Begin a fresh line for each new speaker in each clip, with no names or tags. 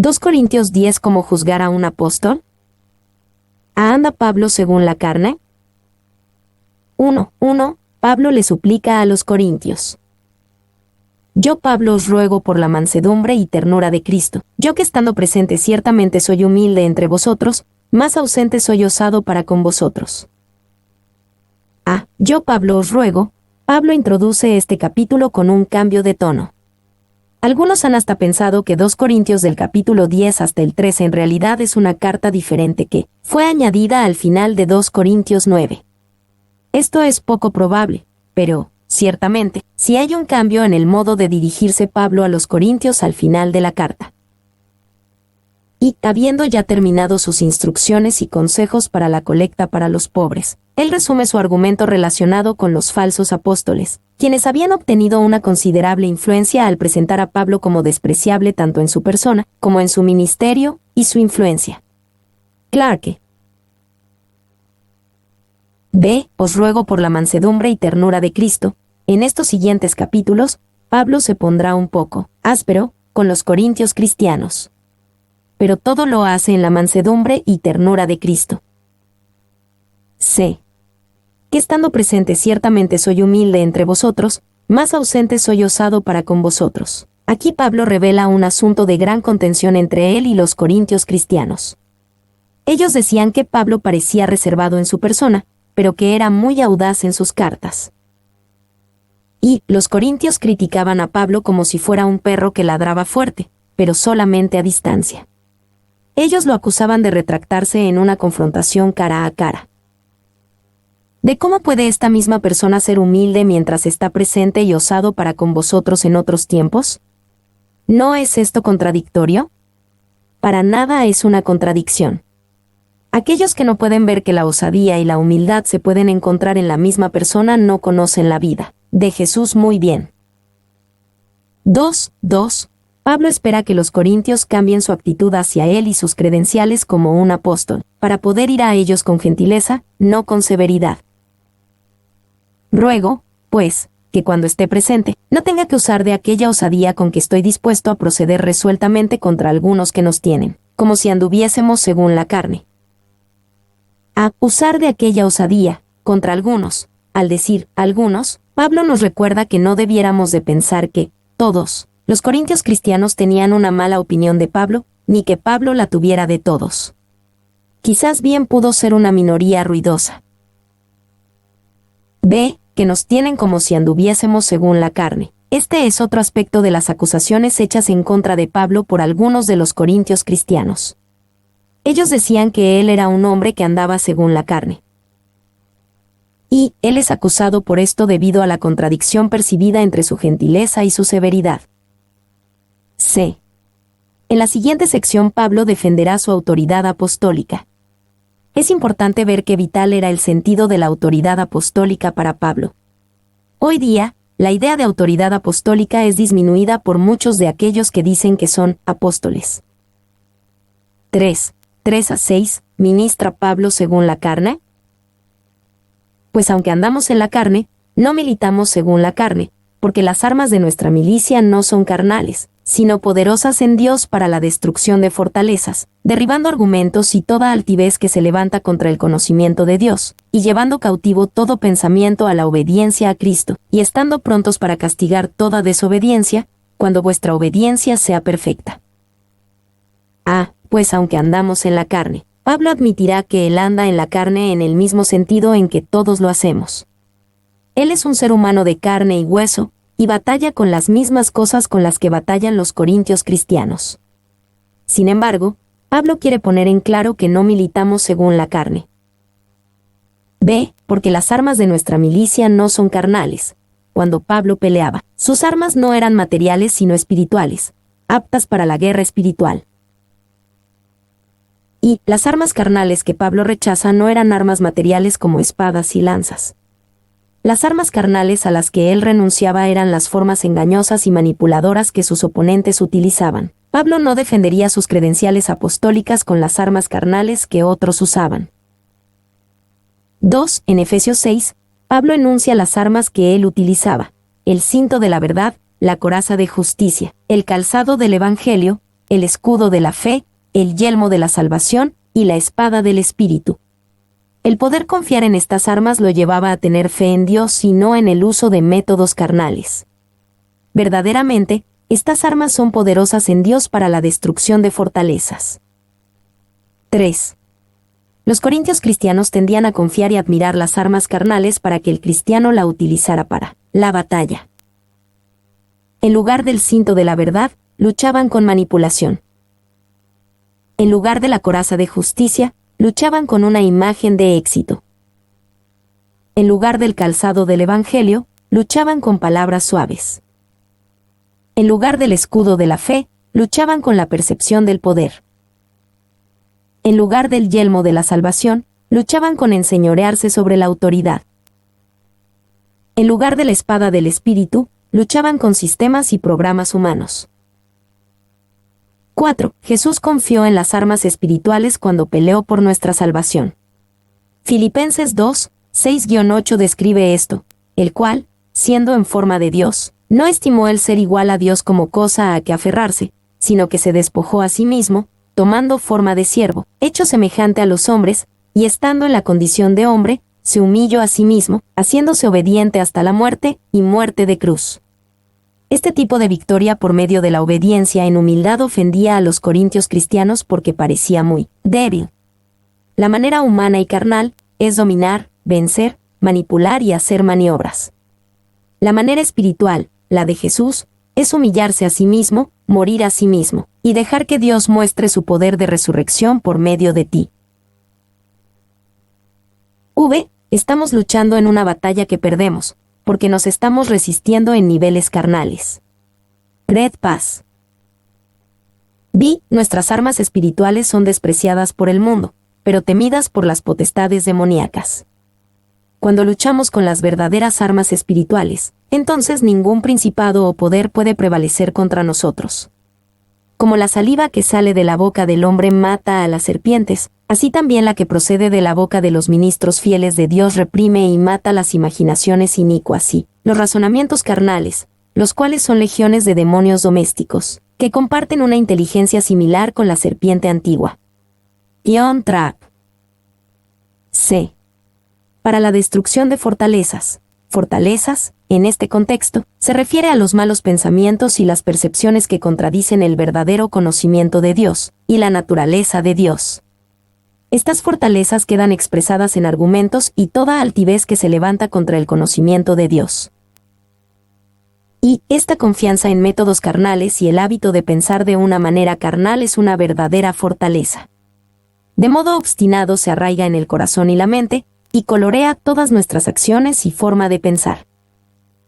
2 Corintios 10. ¿Cómo juzgar a un apóstol? ¿Anda Pablo según la carne? 1. Pablo le suplica a los corintios. Yo, Pablo, os ruego por la mansedumbre y ternura de Cristo, yo que estando presente ciertamente soy humilde entre vosotros, más ausente soy osado para con vosotros. Yo, Pablo, os ruego. Pablo introduce este capítulo con un cambio de tono. Algunos han hasta pensado que 2 Corintios del capítulo 10 hasta el 13 en realidad es una carta diferente que fue añadida al final de 2 Corintios 9. Esto es poco probable, pero, ciertamente, sí hay un cambio en el modo de dirigirse Pablo a los corintios al final de la carta. Y, habiendo ya terminado sus instrucciones y consejos para la colecta para los pobres, él resume su argumento relacionado con los falsos apóstoles, quienes habían obtenido una considerable influencia al presentar a Pablo como despreciable tanto en su persona, como en su ministerio, y su influencia. Clarke. B. Os ruego por la mansedumbre y ternura de Cristo. En estos siguientes capítulos, Pablo se pondrá un poco áspero con los corintios cristianos. Pero todo lo hace en la mansedumbre y ternura de Cristo. C. Que estando presente ciertamente soy humilde entre vosotros, más ausente soy osado para con vosotros. Aquí Pablo revela un asunto de gran contención entre él y los corintios cristianos. Ellos decían que Pablo parecía reservado en su persona, pero que era muy audaz en sus cartas. Y los corintios criticaban a Pablo como si fuera un perro que ladraba fuerte, pero solamente a distancia. Ellos lo acusaban de retractarse en una confrontación cara a cara. ¿De cómo puede esta misma persona ser humilde mientras está presente y osado para con vosotros en otros tiempos? ¿No es esto contradictorio? Para nada es una contradicción. Aquellos que no pueden ver que la osadía y la humildad se pueden encontrar en la misma persona no conocen la vida de Jesús muy bien. 2. Pablo espera que los corintios cambien su actitud hacia él y sus credenciales como un apóstol, para poder ir a ellos con gentileza, no con severidad. Ruego, pues, que cuando esté presente, no tenga que usar de aquella osadía con que estoy dispuesto a proceder resueltamente contra algunos que nos tienen, como si anduviésemos según la carne. Usar de aquella osadía, contra algunos. Al decir algunos, Pablo nos recuerda que no debiéramos de pensar que, todos, los corintios cristianos tenían una mala opinión de Pablo, ni que Pablo la tuviera de todos. Quizás bien pudo ser una minoría ruidosa. B. Que nos tienen como si anduviésemos según la carne. Este es otro aspecto de las acusaciones hechas en contra de Pablo por algunos de los corintios cristianos. Ellos decían que él era un hombre que andaba según la carne. Y él es acusado por esto debido a la contradicción percibida entre su gentileza y su severidad. C. En la siguiente sección Pablo defenderá su autoridad apostólica. Es importante ver qué vital era el sentido de la autoridad apostólica para Pablo. Hoy día, la idea de autoridad apostólica es disminuida por muchos de aquellos que dicen que son apóstoles. 3 a 6. ¿Ministra Pablo según la carne? Pues aunque andamos en la carne, no militamos según la carne, porque las armas de nuestra milicia no son carnales, sino poderosas en Dios para la destrucción de fortalezas, derribando argumentos y toda altivez que se levanta contra el conocimiento de Dios, y llevando cautivo todo pensamiento a la obediencia a Cristo, y estando prontos para castigar toda desobediencia, cuando vuestra obediencia sea perfecta. Pues aunque andamos en la carne, Pablo admitirá que él anda en la carne en el mismo sentido en que todos lo hacemos. Él es un ser humano de carne y hueso, y batalla con las mismas cosas con las que batallan los corintios cristianos. Sin embargo, Pablo quiere poner en claro que no militamos según la carne. B. Porque las armas de nuestra milicia no son carnales. Cuando Pablo peleaba, sus armas no eran materiales sino espirituales, aptas para la guerra espiritual. Y las armas carnales que Pablo rechaza no eran armas materiales como espadas y lanzas. Las armas carnales a las que él renunciaba eran las formas engañosas y manipuladoras que sus oponentes utilizaban. Pablo no defendería sus credenciales apostólicas con las armas carnales que otros usaban. 2. En Efesios 6, Pablo enuncia las armas que él utilizaba: el cinto de la verdad, la coraza de justicia, el calzado del Evangelio, el escudo de la fe, el yelmo de la salvación y la espada del Espíritu. El poder confiar en estas armas lo llevaba a tener fe en Dios y no en el uso de métodos carnales. Verdaderamente, estas armas son poderosas en Dios para la destrucción de fortalezas. 3. Los corintios cristianos tendían a confiar y admirar las armas carnales para que el cristiano la utilizara para la batalla. En lugar del cinto de la verdad, luchaban con manipulación. En lugar de la coraza de justicia, luchaban con una imagen de éxito. En lugar del calzado del Evangelio, luchaban con palabras suaves. En lugar del escudo de la fe, luchaban con la percepción del poder. En lugar del yelmo de la salvación, luchaban con enseñorearse sobre la autoridad. En lugar de la espada del Espíritu, luchaban con sistemas y programas humanos. 4. Jesús confió en las armas espirituales cuando peleó por nuestra salvación. Filipenses 2, 6-8 describe esto, el cual, siendo en forma de Dios, no estimó el ser igual a Dios como cosa a que aferrarse, sino que se despojó a sí mismo, tomando forma de siervo, hecho semejante a los hombres, y estando en la condición de hombre, se humilló a sí mismo, haciéndose obediente hasta la muerte, y muerte de cruz. Este tipo de victoria por medio de la obediencia en humildad ofendía a los corintios cristianos porque parecía muy débil. La manera humana y carnal es dominar, vencer, manipular y hacer maniobras. La manera espiritual, la de Jesús, es humillarse a sí mismo, morir a sí mismo, y dejar que Dios muestre su poder de resurrección por medio de ti. Estamos luchando en una batalla que perdemos, porque nos estamos resistiendo en niveles carnales. Red Paz. Nuestras armas espirituales son despreciadas por el mundo, pero temidas por las potestades demoníacas. Cuando luchamos con las verdaderas armas espirituales, entonces ningún principado o poder puede prevalecer contra nosotros. Como la saliva que sale de la boca del hombre mata a las serpientes, así también la que procede de la boca de los ministros fieles de Dios reprime y mata las imaginaciones inicuas y los razonamientos carnales, los cuales son legiones de demonios domésticos, que comparten una inteligencia similar con la serpiente antigua. Ion Trap. C. Para la destrucción de fortalezas. Fortalezas, en este contexto, se refiere a los malos pensamientos y las percepciones que contradicen el verdadero conocimiento de Dios y la naturaleza de Dios. Estas fortalezas quedan expresadas en argumentos y toda altivez que se levanta contra el conocimiento de Dios. Y esta confianza en métodos carnales y el hábito de pensar de una manera carnal es una verdadera fortaleza. De modo obstinado se arraiga en el corazón y la mente, y colorea todas nuestras acciones y forma de pensar.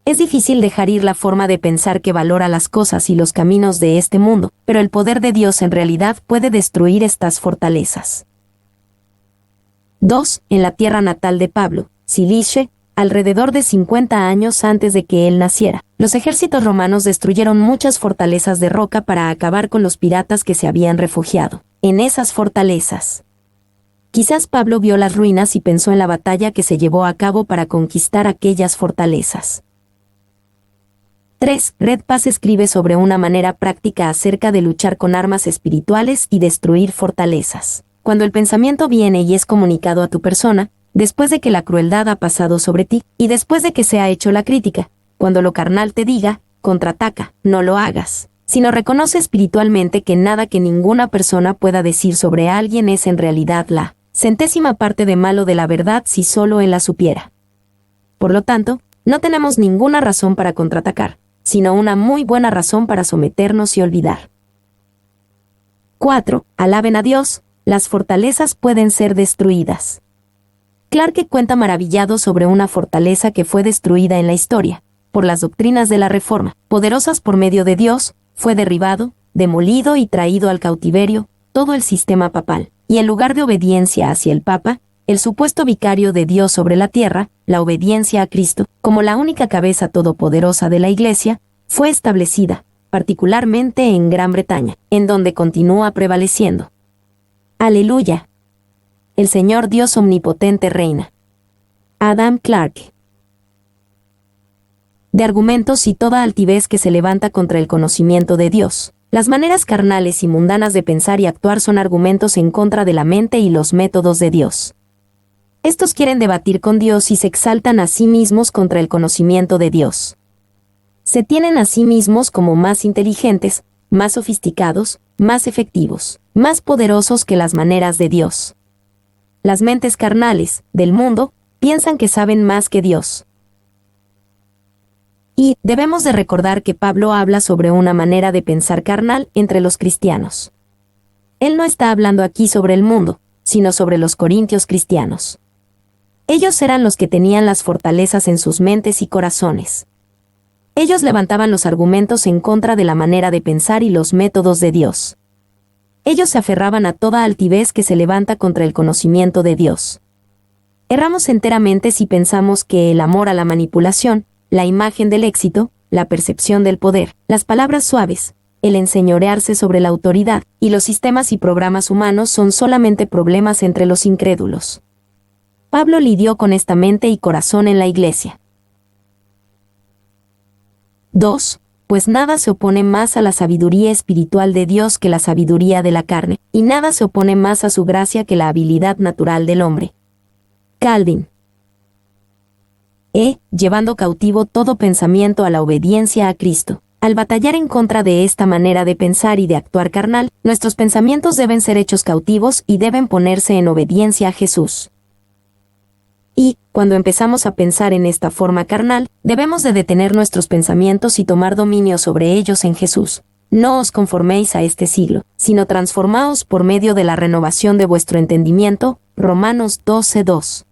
Es difícil dejar ir la forma de pensar que valora las cosas y los caminos de este mundo, pero el poder de Dios en realidad puede destruir estas fortalezas. 2. En la tierra natal de Pablo, Cilicia, alrededor de 50 años antes de que él naciera, los ejércitos romanos destruyeron muchas fortalezas de roca para acabar con los piratas que se habían refugiado en esas fortalezas. Quizás Pablo vio las ruinas y pensó en la batalla que se llevó a cabo para conquistar aquellas fortalezas. 3. Red Paz escribe sobre una manera práctica acerca de luchar con armas espirituales y destruir fortalezas. Cuando el pensamiento viene y es comunicado a tu persona, después de que la crueldad ha pasado sobre ti, y después de que se ha hecho la crítica, cuando lo carnal te diga, contraataca, no lo hagas, sino reconoce espiritualmente que nada que ninguna persona pueda decir sobre alguien es en realidad la centésima parte de malo de la verdad si solo él la supiera. Por lo tanto, no tenemos ninguna razón para contraatacar, sino una muy buena razón para someternos y olvidar. 4. Alaben a Dios, las fortalezas pueden ser destruidas. Clarke cuenta maravillado sobre una fortaleza que fue destruida en la historia, por las doctrinas de la Reforma, poderosas por medio de Dios, fue derribado, demolido y traído al cautiverio, todo el sistema papal. Y en lugar de obediencia hacia el Papa, el supuesto vicario de Dios sobre la tierra, la obediencia a Cristo, como la única cabeza todopoderosa de la Iglesia, fue establecida, particularmente en Gran Bretaña, en donde continúa prevaleciendo. Aleluya. El Señor Dios omnipotente reina. Adam Clarke. De argumentos y toda altivez que se levanta contra el conocimiento de Dios, Las maneras carnales y mundanas de pensar y actuar son argumentos en contra de la mente y los métodos de Dios. Estos quieren debatir con Dios y se exaltan a sí mismos contra el conocimiento de Dios. Se tienen a sí mismos como más inteligentes, más sofisticados, más efectivos, más poderosos que las maneras de Dios. Las mentes carnales, del mundo, piensan que saben más que Dios. Y debemos de recordar que Pablo habla sobre una manera de pensar carnal entre los cristianos. Él no está hablando aquí sobre el mundo, sino sobre los corintios cristianos. Ellos eran los que tenían las fortalezas en sus mentes y corazones. Ellos levantaban los argumentos en contra de la manera de pensar y los métodos de Dios. Ellos se aferraban a toda altivez que se levanta contra el conocimiento de Dios. Erramos enteramente si pensamos que el amor a la manipulación, la imagen del éxito, la percepción del poder, las palabras suaves, el enseñorearse sobre la autoridad y los sistemas y programas humanos son solamente problemas entre los incrédulos. Pablo lidió con esta mente y corazón en la iglesia. 2. Pues nada se opone más a la sabiduría espiritual de Dios que la sabiduría de la carne, y nada se opone más a su gracia que la habilidad natural del hombre. Calvin. Llevando cautivo todo pensamiento a la obediencia a Cristo. Al batallar en contra de esta manera de pensar y de actuar carnal, nuestros pensamientos deben ser hechos cautivos y deben ponerse en obediencia a Jesús. Y, cuando empezamos a pensar en esta forma carnal, debemos de detener nuestros pensamientos y tomar dominio sobre ellos en Jesús. No os conforméis a este siglo, sino transformaos por medio de la renovación de vuestro entendimiento. Romanos 12:2.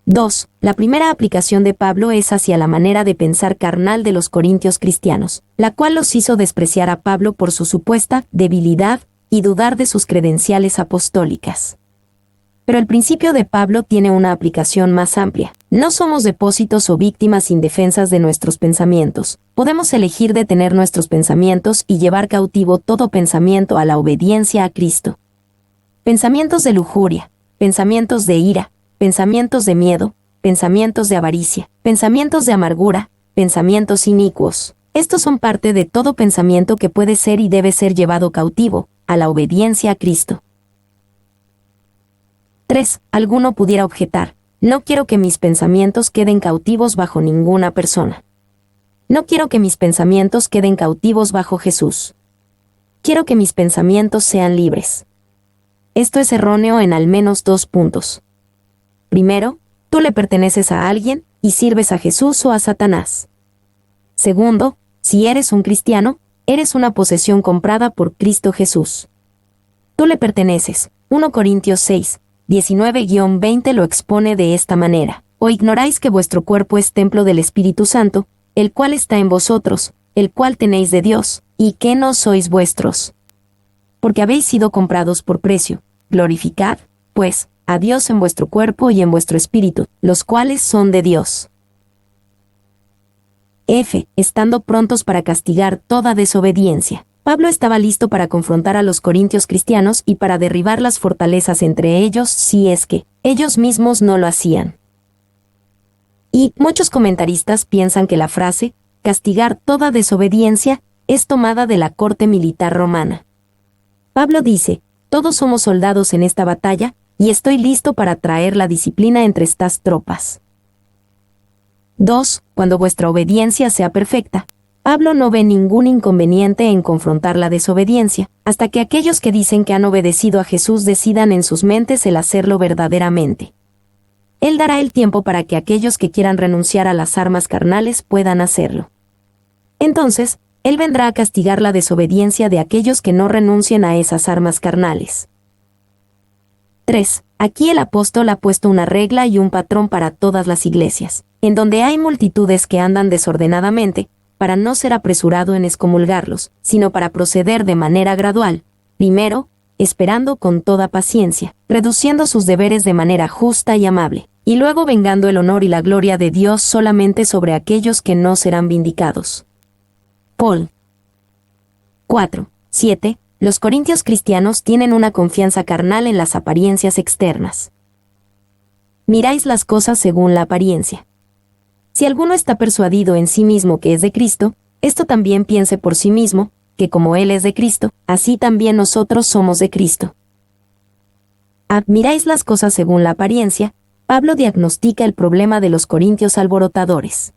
2. La primera aplicación de Pablo es hacia la manera de pensar carnal de los corintios cristianos, la cual los hizo despreciar a Pablo por su supuesta debilidad y dudar de sus credenciales apostólicas. Pero el principio de Pablo tiene una aplicación más amplia. No somos depósitos o víctimas indefensas de nuestros pensamientos. Podemos elegir detener nuestros pensamientos y llevar cautivo todo pensamiento a la obediencia a Cristo. Pensamientos de lujuria, pensamientos de ira, pensamientos de miedo, pensamientos de avaricia, pensamientos de amargura, pensamientos inicuos. Estos son parte de todo pensamiento que puede ser y debe ser llevado cautivo a la obediencia a Cristo. 3. Alguno pudiera objetar: no quiero que mis pensamientos queden cautivos bajo ninguna persona. No quiero que mis pensamientos queden cautivos bajo Jesús. Quiero que mis pensamientos sean libres. Esto es erróneo en al menos 2 puntos. Primero, tú le perteneces a alguien y sirves a Jesús o a Satanás. Segundo, si eres un cristiano, eres una posesión comprada por Cristo Jesús. Tú le perteneces. 1 Corintios 6, 19-20 lo expone de esta manera. ¿O ignoráis que vuestro cuerpo es templo del Espíritu Santo, el cual está en vosotros, el cual tenéis de Dios, y que no sois vuestros? Porque habéis sido comprados por precio. Glorificad, pues, a Dios en vuestro cuerpo y en vuestro espíritu, los cuales son de Dios. Estando prontos para castigar toda desobediencia. Pablo estaba listo para confrontar a los corintios cristianos y para derribar las fortalezas entre ellos si es que ellos mismos no lo hacían. Y muchos comentaristas piensan que la frase, castigar toda desobediencia, es tomada de la corte militar romana. Pablo dice, todos somos soldados en esta batalla, y estoy listo para traer la disciplina entre estas tropas. 2. Cuando vuestra obediencia sea perfecta. Pablo no ve ningún inconveniente en confrontar la desobediencia, hasta que aquellos que dicen que han obedecido a Jesús decidan en sus mentes el hacerlo verdaderamente. Él dará el tiempo para que aquellos que quieran renunciar a las armas carnales puedan hacerlo. Entonces, Él vendrá a castigar la desobediencia de aquellos que no renuncien a esas armas carnales. 3. Aquí el apóstol ha puesto una regla y un patrón para todas las iglesias, en donde hay multitudes que andan desordenadamente, para no ser apresurado en excomulgarlos, sino para proceder de manera gradual, primero, esperando con toda paciencia, reduciendo sus deberes de manera justa y amable, y luego vengando el honor y la gloria de Dios solamente sobre aquellos que no serán vindicados. Paul. 4.7. Los corintios cristianos tienen una confianza carnal en las apariencias externas. Miráis las cosas según la apariencia. Si alguno está persuadido en sí mismo que es de Cristo, esto también piense por sí mismo, que como Él es de Cristo, así también nosotros somos de Cristo. Admiráis las cosas según la apariencia. Pablo diagnostica el problema de los corintios alborotadores.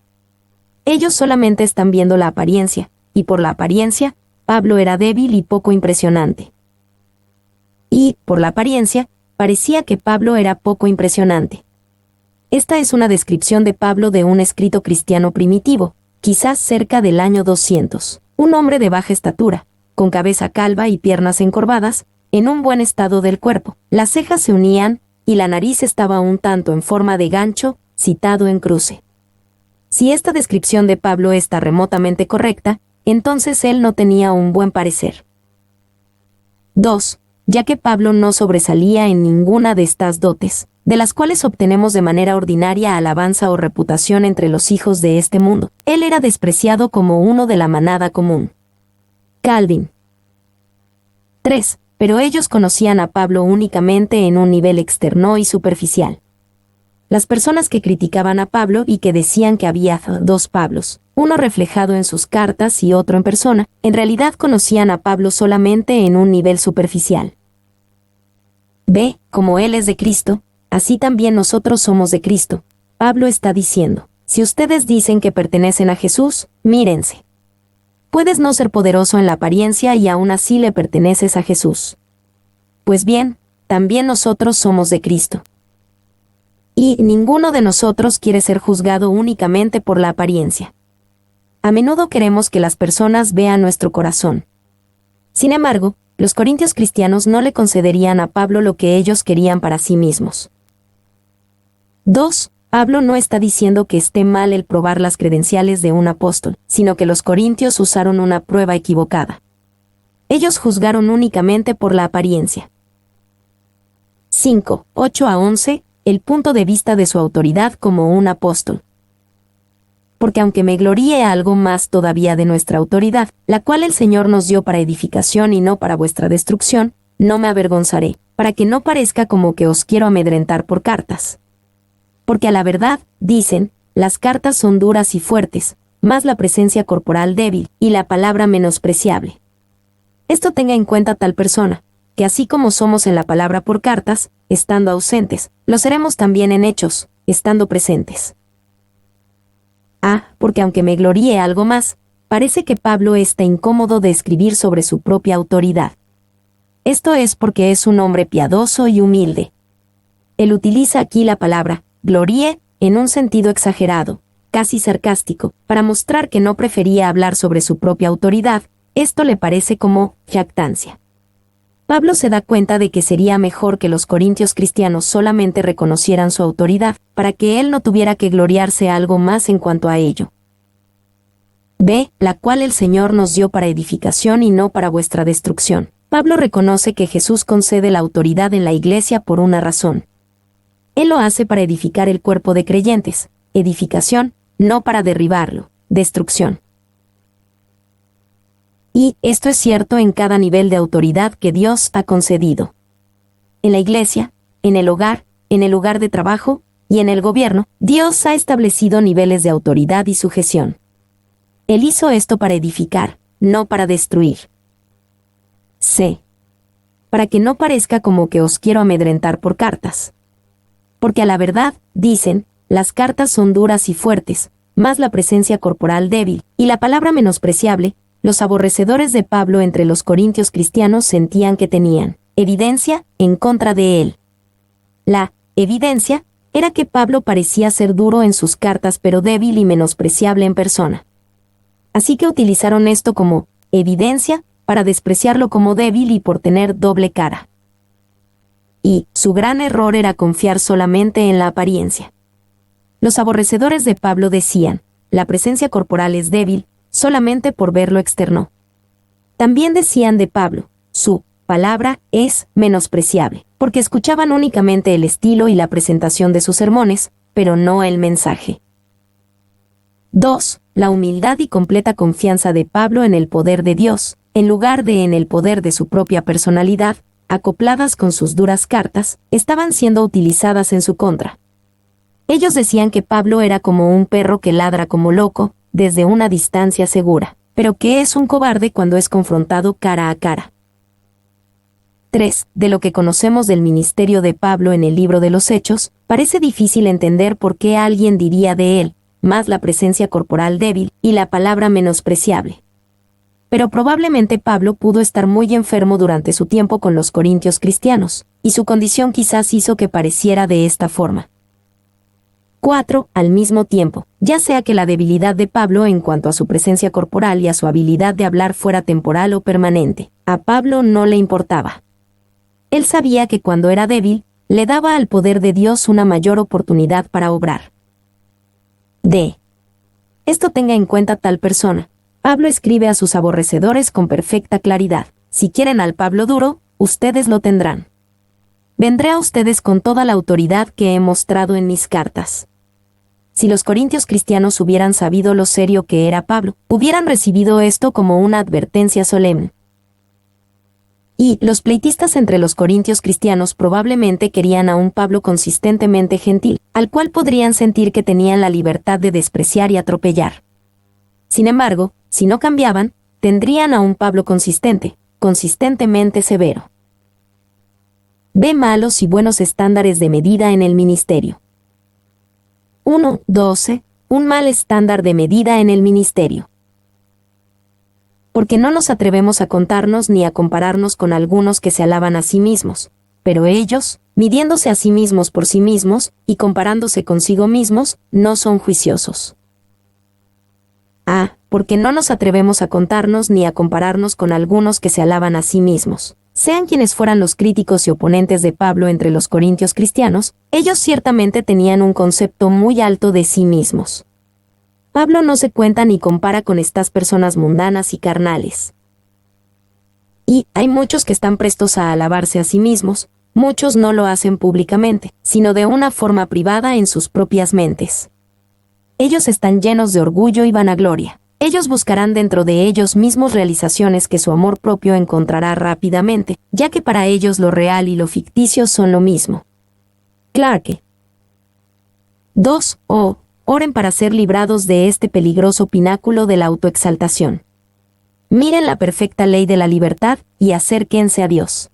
Ellos solamente están viendo la apariencia, y por la apariencia, Pablo era débil y poco impresionante. Y, por la apariencia, parecía que Pablo era poco impresionante. Esta es una descripción de Pablo de un escrito cristiano primitivo, quizás cerca del año 200. Un hombre de baja estatura, con cabeza calva y piernas encorvadas, en un buen estado del cuerpo. Las cejas se unían, y la nariz estaba un tanto en forma de gancho, citado en cruce. Si esta descripción de Pablo está remotamente correcta, entonces él no tenía un buen parecer. 2. Ya que Pablo no sobresalía en ninguna de estas dotes, de las cuales obtenemos de manera ordinaria alabanza o reputación entre los hijos de este mundo, él era despreciado como uno de la manada común. Calvin. 3. Pero ellos conocían a Pablo únicamente en un nivel externo y superficial. Las personas que criticaban a Pablo y que decían que había dos Pablos, uno reflejado en sus cartas y otro en persona, en realidad conocían a Pablo solamente en un nivel superficial. B. Como Él es de Cristo, así también nosotros somos de Cristo. Pablo está diciendo, si ustedes dicen que pertenecen a Jesús, mírense. Puedes no ser poderoso en la apariencia y aún así le perteneces a Jesús. Pues bien, también nosotros somos de Cristo. Y ninguno de nosotros quiere ser juzgado únicamente por la apariencia. A menudo queremos que las personas vean nuestro corazón. Sin embargo, los corintios cristianos no le concederían a Pablo lo que ellos querían para sí mismos. 2. Pablo no está diciendo que esté mal el probar las credenciales de un apóstol, sino que los corintios usaron una prueba equivocada. Ellos juzgaron únicamente por la apariencia. 5. 8-11. El punto de vista de su autoridad como un apóstol. Porque aunque me gloríe algo más todavía de nuestra autoridad, la cual el Señor nos dio para edificación y no para vuestra destrucción, no me avergonzaré, para que no parezca como que os quiero amedrentar por cartas. Porque a la verdad, dicen, las cartas son duras y fuertes, más la presencia corporal débil, y la palabra menospreciable. Esto tenga en cuenta tal persona, que así como somos en la palabra por cartas, estando ausentes, lo seremos también en hechos, estando presentes. Porque aunque me gloríe algo más, parece que Pablo está incómodo de escribir sobre su propia autoridad. Esto es porque es un hombre piadoso y humilde. Él utiliza aquí la palabra gloríe en un sentido exagerado, casi sarcástico, para mostrar que no prefería hablar sobre su propia autoridad. Esto le parece como jactancia. Pablo se da cuenta de que sería mejor que los corintios cristianos solamente reconocieran su autoridad, para que él no tuviera que gloriarse algo más en cuanto a ello. B. La cual el Señor nos dio para edificación y no para vuestra destrucción. Pablo reconoce que Jesús concede la autoridad en la iglesia por una razón. Él lo hace para edificar el cuerpo de creyentes, edificación, no para derribarlo, destrucción. Y esto es cierto en cada nivel de autoridad que Dios ha concedido. En la iglesia, en el hogar, en el lugar de trabajo y en el gobierno, Dios ha establecido niveles de autoridad y sujeción. Él hizo esto para edificar, no para destruir. C. Para que no parezca como que os quiero amedrentar por cartas. Porque a la verdad, dicen, las cartas son duras y fuertes, más la presencia corporal débil, y la palabra menospreciable. Los aborrecedores de Pablo entre los corintios cristianos sentían que tenían evidencia en contra de él. La evidencia era que Pablo parecía ser duro en sus cartas pero débil y menospreciable en persona. Así que utilizaron esto como evidencia para despreciarlo como débil y por tener doble cara. Y su gran error era confiar solamente en la apariencia. Los aborrecedores de Pablo decían, la presencia corporal es débil, solamente por ver lo externo. También decían de Pablo, su palabra es menospreciable, porque escuchaban únicamente el estilo y la presentación de sus sermones, pero no el mensaje. 2. La humildad y completa confianza de Pablo en el poder de Dios, en lugar de en el poder de su propia personalidad, acopladas con sus duras cartas, estaban siendo utilizadas en su contra. Ellos decían que Pablo era como un perro que ladra como loco, desde una distancia segura, pero que es un cobarde cuando es confrontado cara a cara. 3. De lo que conocemos del ministerio de Pablo en el libro de los Hechos, parece difícil entender por qué alguien diría de él, más la presencia corporal débil y la palabra menospreciable. Pero probablemente Pablo pudo estar muy enfermo durante su tiempo con los corintios cristianos, y su condición quizás hizo que pareciera de esta forma. 4. Al mismo tiempo, ya sea que la debilidad de Pablo en cuanto a su presencia corporal y a su habilidad de hablar fuera temporal o permanente, a Pablo no le importaba. Él sabía que cuando era débil, le daba al poder de Dios una mayor oportunidad para obrar. D. Esto tenga en cuenta tal persona. Pablo escribe a sus aborrecedores con perfecta claridad: si quieren al Pablo duro, ustedes lo tendrán. Vendré a ustedes con toda la autoridad que he mostrado en mis cartas. Si los corintios cristianos hubieran sabido lo serio que era Pablo, hubieran recibido esto como una advertencia solemne. Y los pleitistas entre los corintios cristianos probablemente querían a un Pablo consistentemente gentil, al cual podrían sentir que tenían la libertad de despreciar y atropellar. Sin embargo, si no cambiaban, tendrían a un Pablo consistentemente severo. Ve malos y buenos estándares de medida en el ministerio. 1.12. Un mal estándar de medida en el ministerio. Porque no nos atrevemos a contarnos ni a compararnos con algunos que se alaban a sí mismos, pero ellos, midiéndose a sí mismos por sí mismos y comparándose consigo mismos, no son juiciosos. Porque no nos atrevemos a contarnos ni a compararnos con algunos que se alaban a sí mismos. Sean quienes fueran los críticos y oponentes de Pablo entre los corintios cristianos, ellos ciertamente tenían un concepto muy alto de sí mismos. Pablo no se cuenta ni compara con estas personas mundanas y carnales. Y hay muchos que están prestos a alabarse a sí mismos, muchos no lo hacen públicamente, sino de una forma privada en sus propias mentes. Ellos están llenos de orgullo y vanagloria. Ellos buscarán dentro de ellos mismos realizaciones que su amor propio encontrará rápidamente, ya que para ellos lo real y lo ficticio son lo mismo. Clarke. 2. Oren para ser librados de este peligroso pináculo de la autoexaltación. Miren la perfecta ley de la libertad y acérquense a Dios.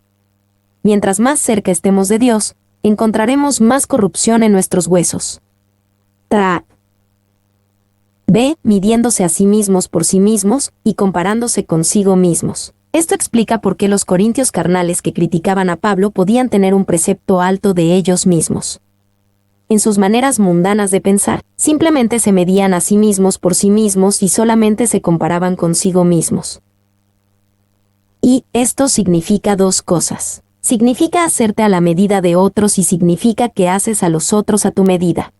Mientras más cerca estemos de Dios, encontraremos más corrupción en nuestros huesos. B. Midiéndose a sí mismos por sí mismos y comparándose consigo mismos. Esto explica por qué los corintios carnales que criticaban a Pablo podían tener un precepto alto de ellos mismos. En sus maneras mundanas de pensar, simplemente se medían a sí mismos por sí mismos y solamente se comparaban consigo mismos. Y esto significa dos cosas. Significa hacerte a la medida de otros y significa que haces a los otros a tu medida.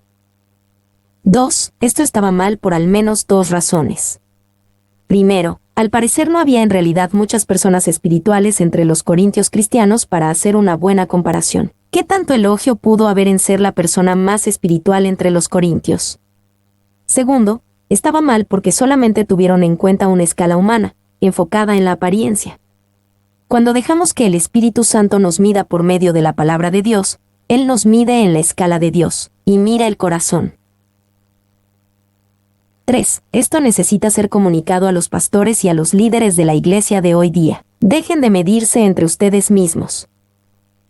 2. Esto estaba mal por al menos dos razones. Primero, al parecer no había en realidad muchas personas espirituales entre los corintios cristianos para hacer una buena comparación. ¿Qué tanto elogio pudo haber en ser la persona más espiritual entre los corintios? Segundo, estaba mal porque solamente tuvieron en cuenta una escala humana, enfocada en la apariencia. Cuando dejamos que el Espíritu Santo nos mida por medio de la palabra de Dios, Él nos mide en la escala de Dios, y mira el corazón. 3. Esto necesita ser comunicado a los pastores y a los líderes de la iglesia de hoy día. Dejen de medirse entre ustedes mismos.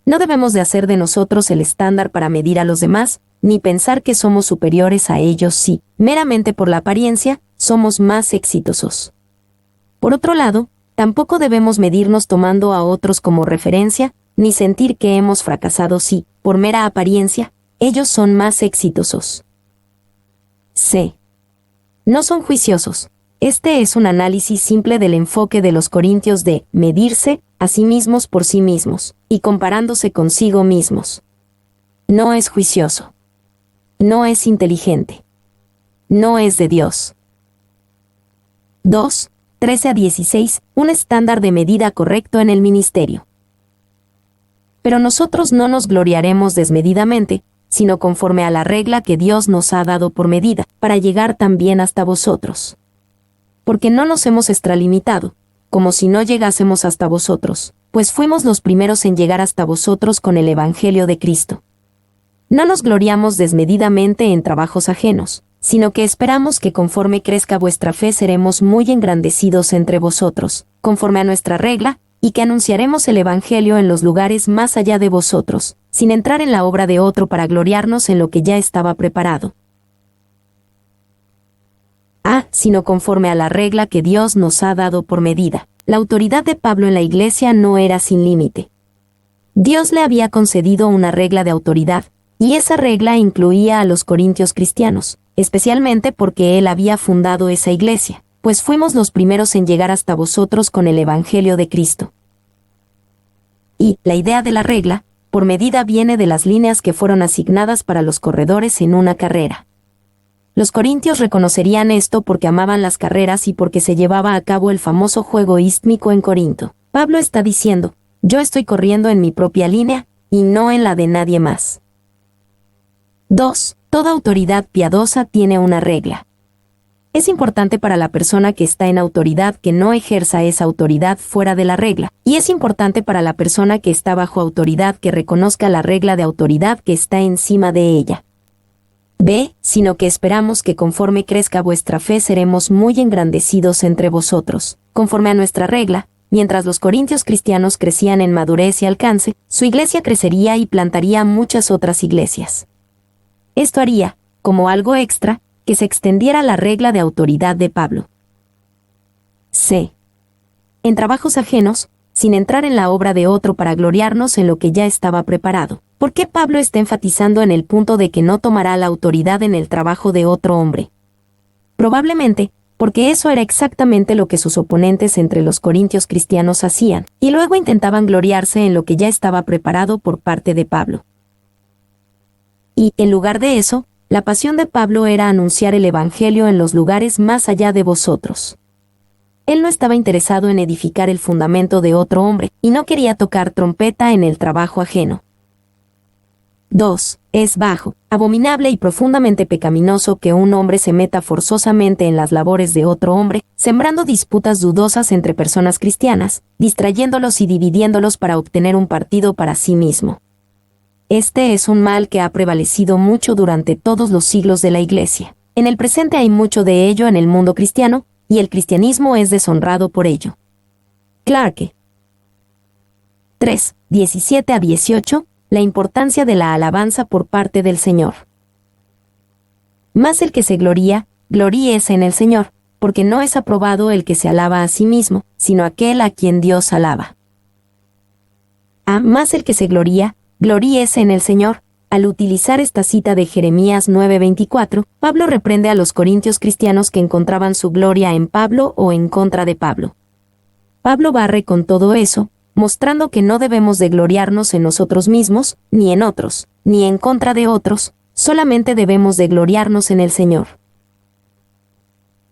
No debemos de hacer de nosotros el estándar para medir a los demás, ni pensar que somos superiores a ellos si, meramente por la apariencia, somos más exitosos. Por otro lado, tampoco debemos medirnos tomando a otros como referencia, ni sentir que hemos fracasado si, por mera apariencia, ellos son más exitosos. C. No son juiciosos. Este es un análisis simple del enfoque de los corintios de medirse a sí mismos por sí mismos, y comparándose consigo mismos. No es juicioso. No es inteligente. No es de Dios. 2. 13-16. Un estándar de medida correcto en el ministerio. Pero nosotros no nos gloriaremos desmedidamente, sino conforme a la regla que Dios nos ha dado por medida, para llegar también hasta vosotros. Porque no nos hemos extralimitado, como si no llegásemos hasta vosotros, pues fuimos los primeros en llegar hasta vosotros con el Evangelio de Cristo. No nos gloriamos desmedidamente en trabajos ajenos, sino que esperamos que conforme crezca vuestra fe seremos muy engrandecidos entre vosotros, conforme a nuestra regla, y que anunciaremos el Evangelio en los lugares más allá de vosotros, sin entrar en la obra de otro para gloriarnos en lo que ya estaba preparado. Sino conforme a la regla que Dios nos ha dado por medida. La autoridad de Pablo en la iglesia no era sin límite. Dios le había concedido una regla de autoridad, y esa regla incluía a los corintios cristianos, especialmente porque él había fundado esa iglesia, pues fuimos los primeros en llegar hasta vosotros con el Evangelio de Cristo. Y la idea de la regla, por medida, viene de las líneas que fueron asignadas para los corredores en una carrera. Los corintios reconocerían esto porque amaban las carreras y porque se llevaba a cabo el famoso juego istmico en Corinto. Pablo está diciendo, yo estoy corriendo en mi propia línea, y no en la de nadie más. 2. Toda autoridad piadosa tiene una regla. Es importante para la persona que está en autoridad que no ejerza esa autoridad fuera de la regla, y es importante para la persona que está bajo autoridad que reconozca la regla de autoridad que está encima de ella. Sino que esperamos que conforme crezca vuestra fe seremos muy engrandecidos entre vosotros, conforme a nuestra regla. Mientras los corintios cristianos crecían en madurez y alcance, su iglesia crecería y plantaría muchas otras iglesias. Esto haría, como algo extra, que se extendiera la regla de autoridad de Pablo. En trabajos ajenos, sin entrar en la obra de otro para gloriarnos en lo que ya estaba preparado. ¿Por qué Pablo está enfatizando en el punto de que no tomará la autoridad en el trabajo de otro hombre? Probablemente, porque eso era exactamente lo que sus oponentes entre los corintios cristianos hacían, y luego intentaban gloriarse en lo que ya estaba preparado por parte de Pablo. Y, en lugar de eso, la pasión de Pablo era anunciar el Evangelio en los lugares más allá de vosotros. Él no estaba interesado en edificar el fundamento de otro hombre, y no quería tocar trompeta en el trabajo ajeno. 2. Es bajo, abominable y profundamente pecaminoso que un hombre se meta forzosamente en las labores de otro hombre, sembrando disputas dudosas entre personas cristianas, distrayéndolos y dividiéndolos para obtener un partido para sí mismo. Este es un mal que ha prevalecido mucho durante todos los siglos de la Iglesia. En el presente hay mucho de ello en el mundo cristiano, y el cristianismo es deshonrado por ello. Clarke. 3. 17-18. La importancia de la alabanza por parte del Señor. Mas el que se gloría, gloríese en el Señor, porque no es aprobado el que se alaba a sí mismo, sino aquel a quien Dios alaba. Mas el que se gloría, gloríese en el Señor. Al utilizar esta cita de Jeremías 9:24, Pablo reprende a los corintios cristianos que encontraban su gloria en Pablo o en contra de Pablo. Pablo barre con todo eso, mostrando que no debemos de gloriarnos en nosotros mismos, ni en otros, ni en contra de otros, solamente debemos de gloriarnos en el Señor.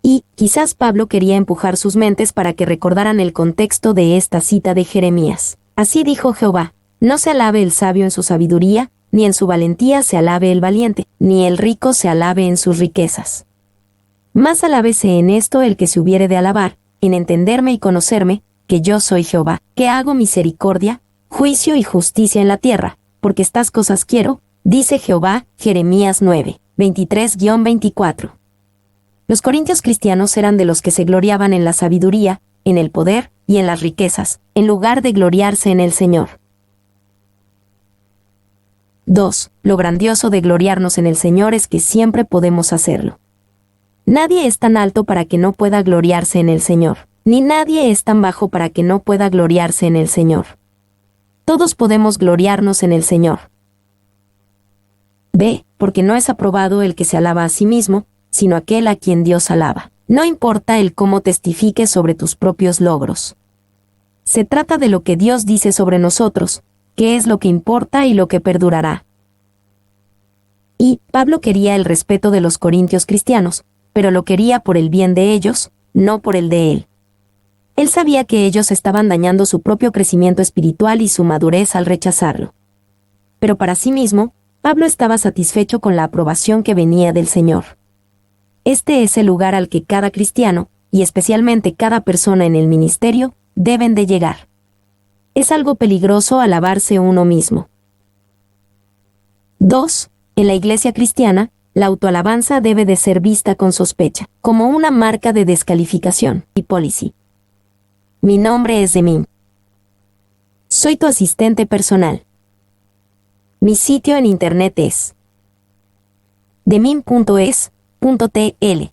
Y, quizás Pablo quería empujar sus mentes para que recordaran el contexto de esta cita de Jeremías. Así dijo Jehová, no se alabe el sabio en su sabiduría, ni en su valentía se alabe el valiente, ni el rico se alabe en sus riquezas. Más alábese en esto el que se hubiere de alabar, en entenderme y conocerme, que yo soy Jehová, que hago misericordia, juicio y justicia en la tierra, porque estas cosas quiero, dice Jehová. Jeremías 9, 23-24. Los corintios cristianos eran de los que se gloriaban en la sabiduría, en el poder y en las riquezas, en lugar de gloriarse en el Señor. 2. Lo grandioso de gloriarnos en el Señor es que siempre podemos hacerlo. Nadie es tan alto para que no pueda gloriarse en el Señor, ni nadie es tan bajo para que no pueda gloriarse en el Señor. Todos podemos gloriarnos en el Señor. Porque no es aprobado el que se alaba a sí mismo, sino aquel a quien Dios alaba. No importa el cómo testifiques sobre tus propios logros. Se trata de lo que Dios dice sobre nosotros, que es lo que importa y lo que perdurará. Y Pablo quería el respeto de los corintios cristianos, pero lo quería por el bien de ellos, no por el de él. Él sabía que ellos estaban dañando su propio crecimiento espiritual y su madurez al rechazarlo. Pero para sí mismo, Pablo estaba satisfecho con la aprobación que venía del Señor. Este es el lugar al que cada cristiano, y especialmente cada persona en el ministerio, deben de llegar. Es algo peligroso alabarse uno mismo. 2. En la iglesia cristiana, La autoalabanza debe de ser vista con sospecha, como una marca de descalificación y policy. Mi nombre es Demim. Soy tu asistente personal. Mi sitio en internet es demim.es.tl.